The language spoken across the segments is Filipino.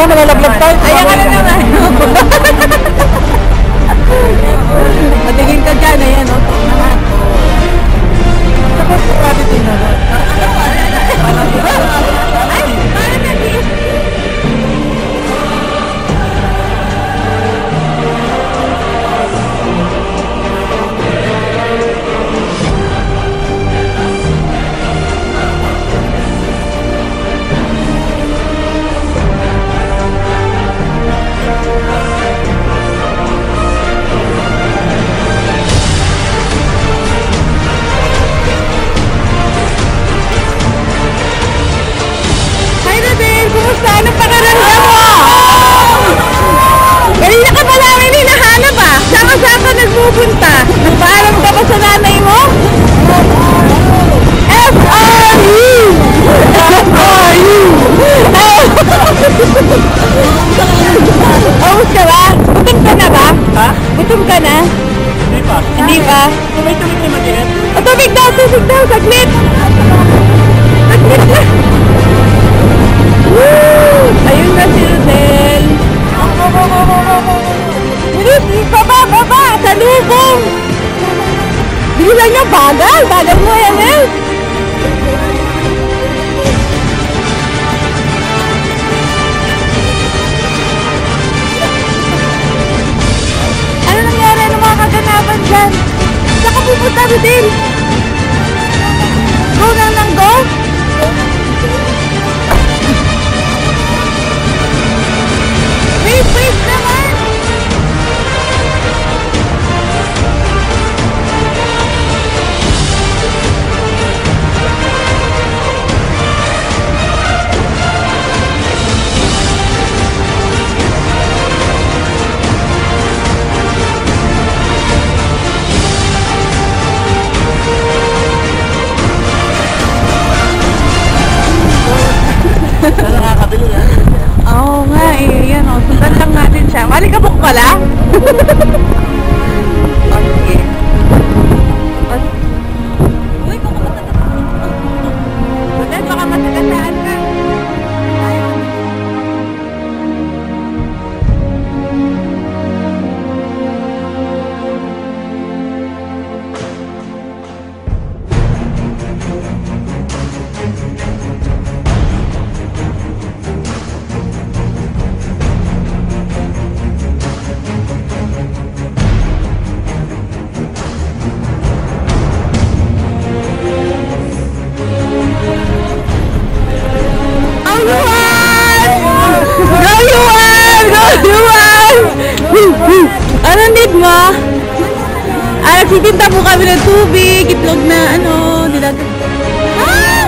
malalaglag tayo. Ayan ka na naman. Patingin ka dyan, ayan, o. Tapos parati din naman. Ay, parang nag-iis. Kumusta? Anong pakiramdam mo? Kanina ka pa namin hinahanap ah. Saan ka nagpupunta? Nagpaalam ka ba sa nanay mo? F.R.U. F.R.U. Kamus ka ba? Gutom ka na ba? Ha? Gutom ka na? Hindi pa. Hindi pa? Tumay-tumay ka mag-iit. Tubig daw, saglit! Saglit lang! Woo! Ayun na si Rodel. Bilis, baba! Sa lubong! Bilisan niyo, bagal mo yan eh! Ano nangyari? Ano mga kaganapan dyan? Saan ka pupunta, Rodel? Go nang go? Wait naman! Nakakabili yan. Oo nga eh, yan o. Sundan lang natin siya. Malikabok pala? Okay. Uy, baka matagataan. Rodel, baka matagataan ka. Anong need mo? Nagtitinda po kami ng tubig, itlog na nilagat. Ah!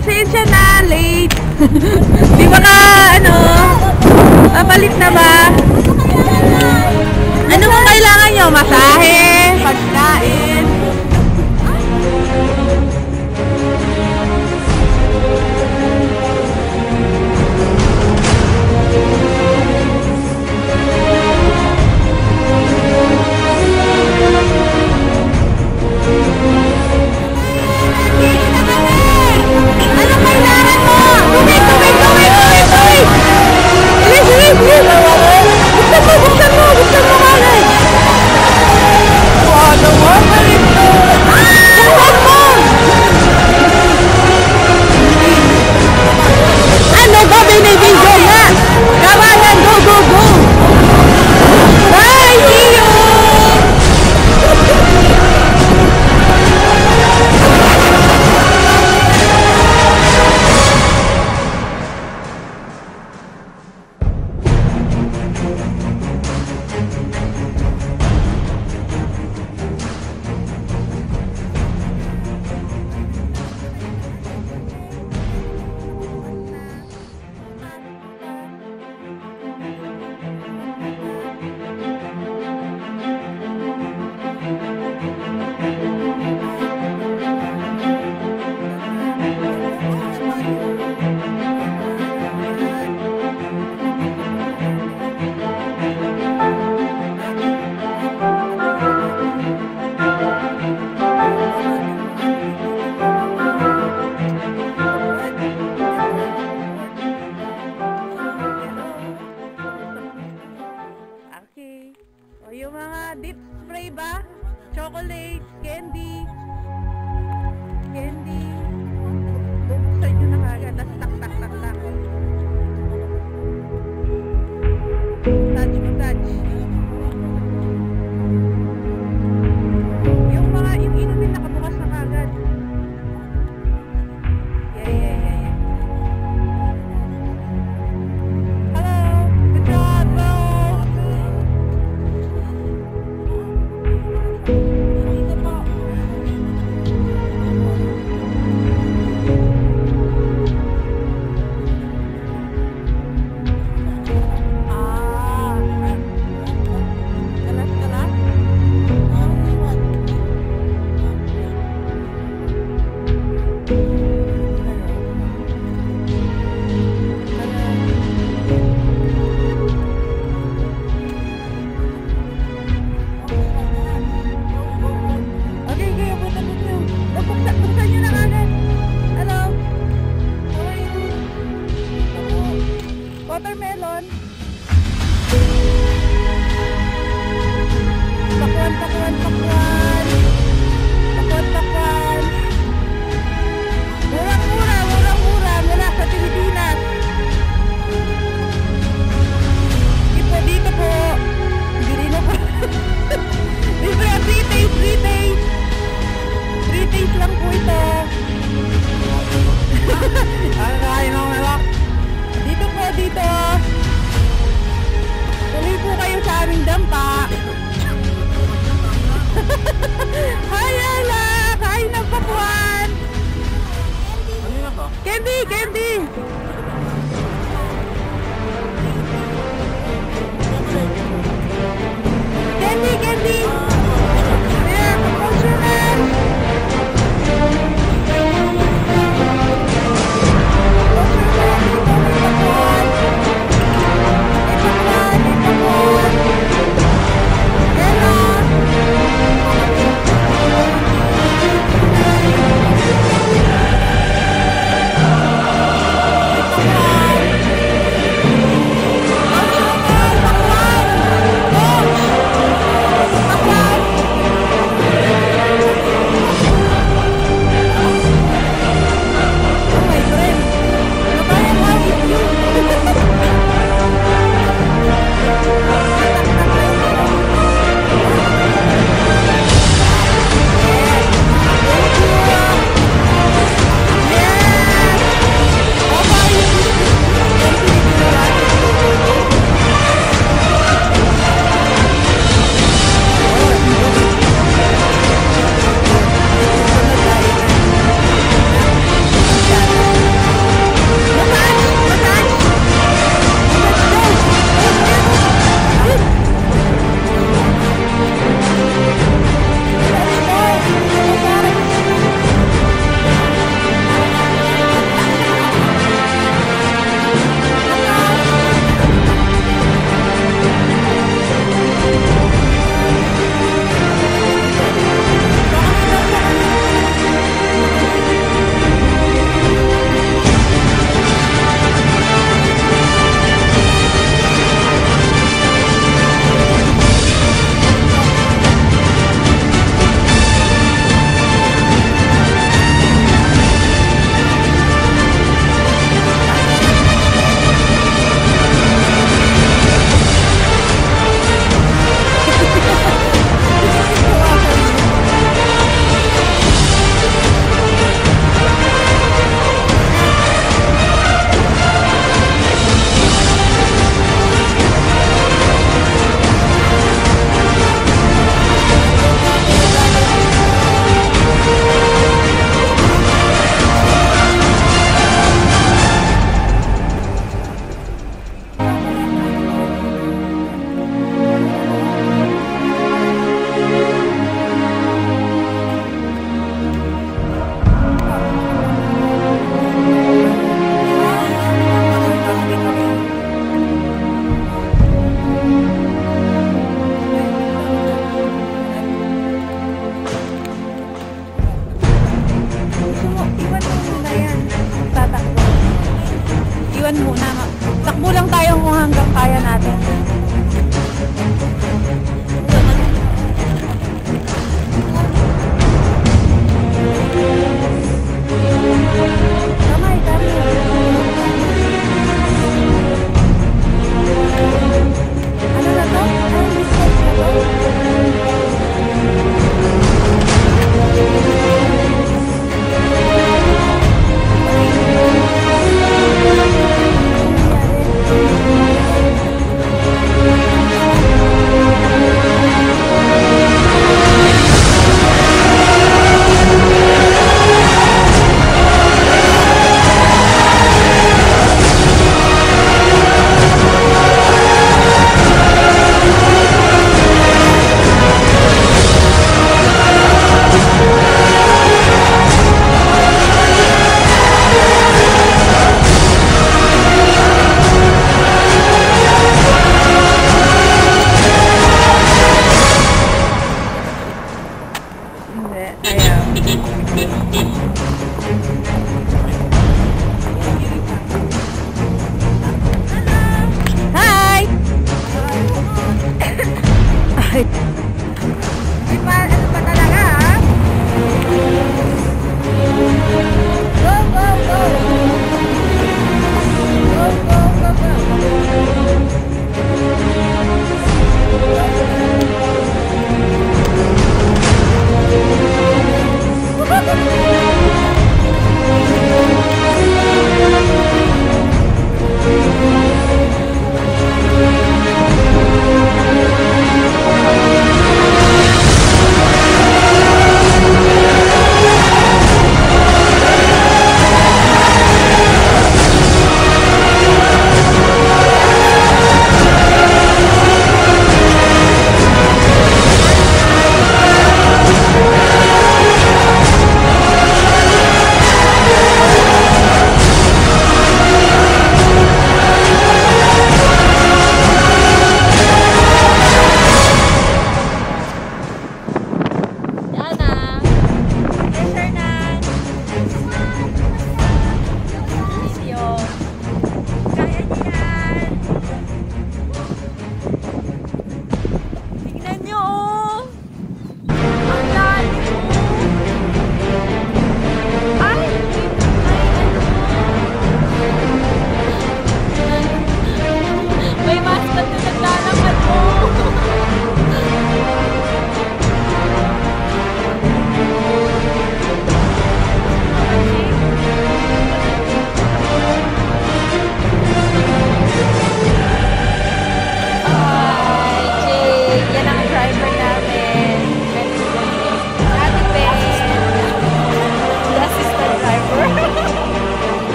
Pasensya na, late. Di ba ka, papalit na ba? Ano mo kailangan nyo? Masahe? Pagkain? Buksan mo! Buksan mo! Buksan mo! Deep spray ba? Chocolate, candy. Candy. Bubuksan nyo na kagad. Tapos tak, tak, tak, tak. Touch, touch. Yung inumin nakabukas na kagad. Yeah. Hello. Good job, bro. Dito po. Kalas, kalas. Okay, butan nyo. Buksan nyo na kagad. Hello. How are you? Watermelon. Pakwan. Murang-mura mula sa Pilipinas. Dito po. Hindi rin ako. Dito yan, 3 days. 3 days lang po ito. Kaya mo malak. Dito po, dito. Tuloy po kayo sa aming dampa. Hayala! Kain ng pakwan! Ano yun ba? Candy! Candy! Yeah, composure man! Hello!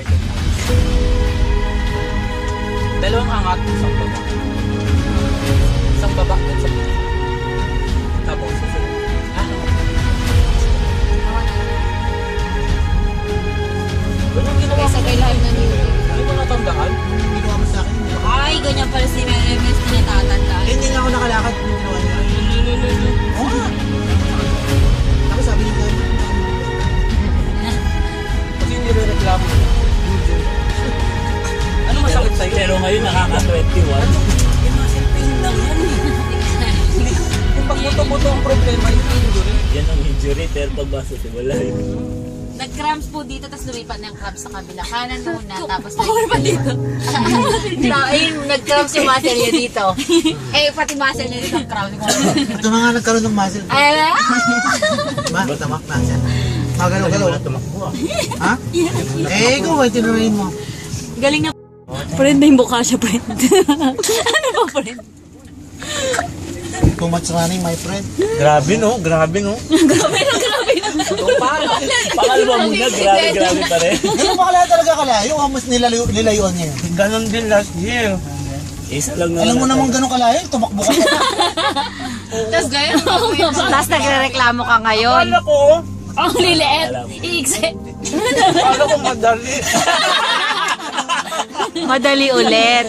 supported na. Dalawang angat, isang baba. Isang baba dun sa pinaka. Tapos susunod. Ganun ginawa Kaya sabay live na niyo. Hindi mo natandaan? Ginawa mo sa akin. Ay, ganyan pala si Mary Miss na natatandaan. Eh, hindi nga ako nakalakad kung ginawa niya. Oo nga. Tapos sabi niya kayo. Kasi hindi rin reklamo. Ano masakit sa'yo? Pero ngayon nakaka-21. Yung muscle pain lang yan. Yung pagbuto-buto ang problema, yung injury. Yan ang injury, pero pagbasa si wala yun. Nag-cramps po dito, tapos lumipat na yung cramps sa kabila. Kanan muna, tapos lumipat dito. Ayun, nag-cramps yung muscle niya dito. Eh, pati muscle niya dito, cramps. Ito na nga nagkaroon ng muscle. Ay, Ba? Tamak muscle. Magalaw-galaw. Tumakbo ah. Ha? Eh, ikaw ba tinuruin mo? galing na. Friend na yung mukha siya, friend. Ano ba, friend? Too much running, my friend. Grabe no, grabe no. Pangalwa muna, grabe pa rin. Ganun ba kalaya talaga kalayo? O mas nilayuan niya yun? Ganon din last year. Isa lang na. Alam mo namang ganun kalayo, tumakbo ka. Tapos gayon. Tapos nagre-reklamo ka ngayon. Akala ko, Ang liliit. I-exit. akala ko madali. Madali ulit.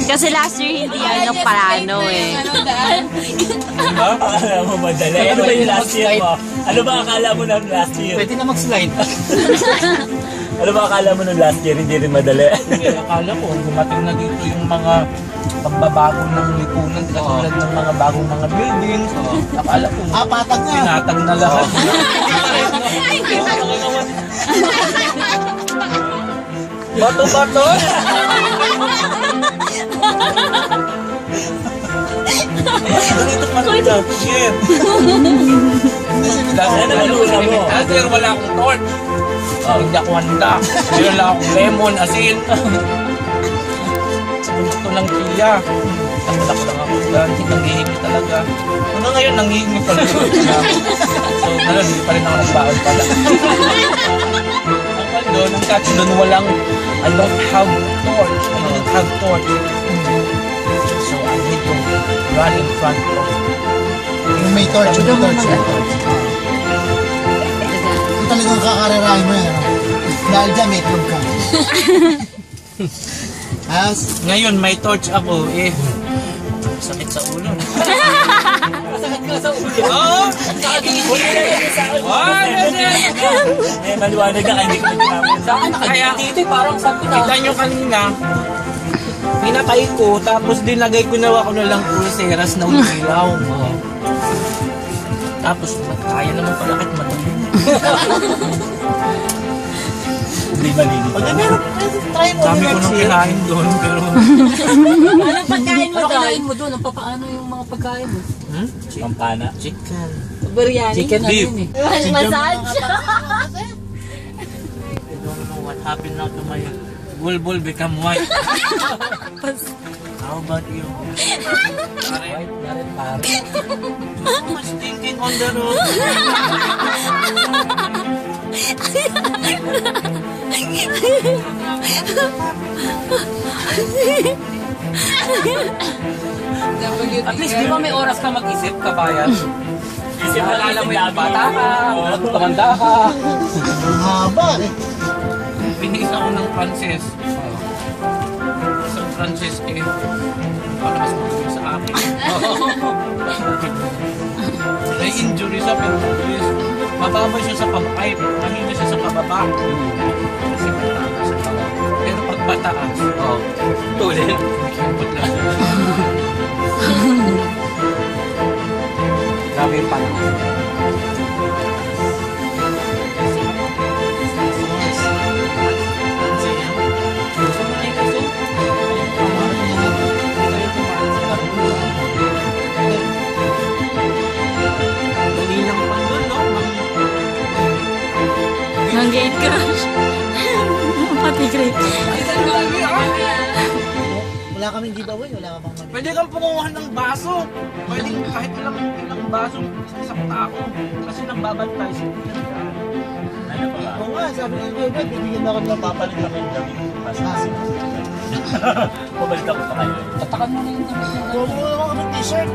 Kasi last year hindi yan yung parano eh. Diba? Akala mo madali. Ano ba yung last year mo? Ano ba akala mo ng last year? Pwede na mag-slide. Ano ba akala mo ng last year? Hindi rin madali. Akala ko, dumating na dito yung mga pagbabago ng lipunan, katulad ng mga bagong mga buildings. Akala ko, Patag na. pinatag na lahat. Bato-bato! Dito pa rin last year. Ano ba luna mo? Last year wala akong torch. Hindi ako handa. Meron lang akong lemon, asin. Ito lang tiya. Takot lang ako. Hindi nanghihingi talaga. Ano ngayon, nanghihingi pa rin. So, ngayon, hindi pa rin ako nagbaon pala. Ang doon, ang catch doon, walang, I don't have torch. I don't have torch. So, I need to run in front of. Yung may torch, yung may torch. Kung talagang kakarerahin mo yan, ano? Dahil dyan, may club ka. Ayos. Ngayon, may torch ako, eh. Sakit sa ulo. Sakit ka sa ulo? Oo! Eh, maliwanag ka, hindi ko tinapin. Sa akin nakadito, parang sabi na. Kita nyo kanina, pinatay ko, tapos dinagay ko na lang pulseras na ulilaw. Tapos, kaya naman pala kahit madali. Hindi malinis. O, di meron. Try mo. Dami ko nang kinain doon, pero... Anong pagkain mo doon? mo doon? Ang papaano yung mga pagkain mo? Pampana. Chicken. Biryani. Chicken beef. Massage. I don't know what happened now to my bulbul become white. How about you? White na rin pare. So much thinking on the road. At least di ba may oras ka mag-isip, kabayan? Isip na Alala mo yung yung bata ka, tumanda ka. Ang haba eh. Pinis ako ng Frances. Sa Frances eh, para mas mabuti sa akin. May injury siya pero please, mababa siya sa pag-pipe, mahina siya sa pababa. Kasi mataas siya pababa. Pero pag pataas, tulad, kikipot lang siya. Grabe yung panahon. Ang gate crash. Pati great. Wala kaming giveaway, wala ka bang mali. Pwede kang punguhan ng baso. Pwede kahit ilang baso sa ako. Kasi nang babantay siya. na pala. Oo nga, sabi ni Jojo, bibigyan ako ng Papalit na kayo damit. Mas pabalik ako pa kayo. Tatakan mo na yung damit. Huwag mo naman ako ng t-shirt.